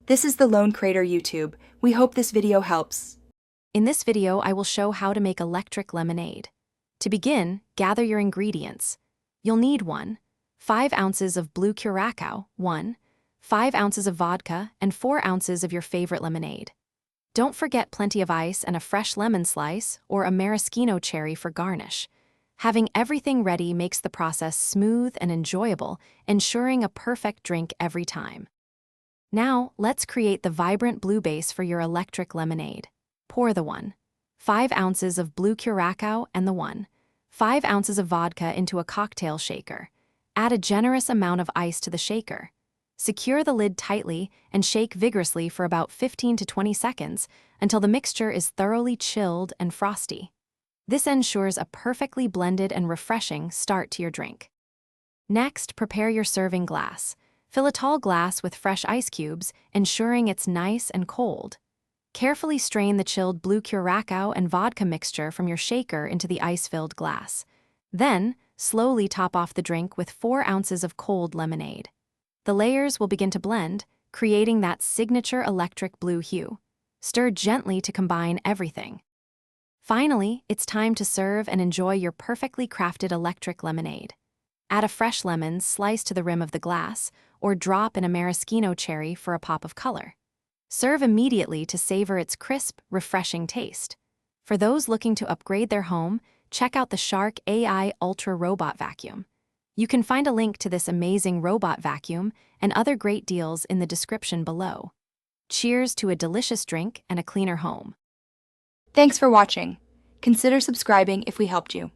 This is the Lone Crater YouTube. We hope this video helps. In this video, I will show how to make electric lemonade. To begin, gather your ingredients. You'll need 5 ounces of blue curacao, 5 ounces of vodka, and 4 ounces of your favorite lemonade. Don't forget plenty of ice and a fresh lemon slice or a maraschino cherry for garnish. Having everything ready makes the process smooth and enjoyable, ensuring a perfect drink every time. Now, let's create the vibrant blue base for your electric lemonade. Pour the 5 ounces of blue curacao and the 5 ounces of vodka into a cocktail shaker. Add a generous amount of ice to the shaker. Secure the lid tightly and shake vigorously for about 15 to 20 seconds until the mixture is thoroughly chilled and frosty. This ensures a perfectly blended and refreshing start to your drink. Next, prepare your serving glass. Fill a tall glass with fresh ice cubes, ensuring it's nice and cold. Carefully strain the chilled blue curacao and vodka mixture from your shaker into the ice-filled glass. Then, slowly top off the drink with 4 ounces of cold lemonade. The layers will begin to blend, creating that signature electric blue hue. Stir gently to combine everything. Finally, it's time to serve and enjoy your perfectly crafted electric lemonade. Add a fresh lemon sliced to the rim of the glass, or drop in a maraschino cherry for a pop of color. Serve immediately to savor its crisp, refreshing taste. For those looking to upgrade their home, check out the Shark AI Ultra Robot Vacuum. You can find a link to this amazing robot vacuum and other great deals in the description below. Cheers to a delicious drink and a cleaner home. Thanks for watching. Consider subscribing if we helped you.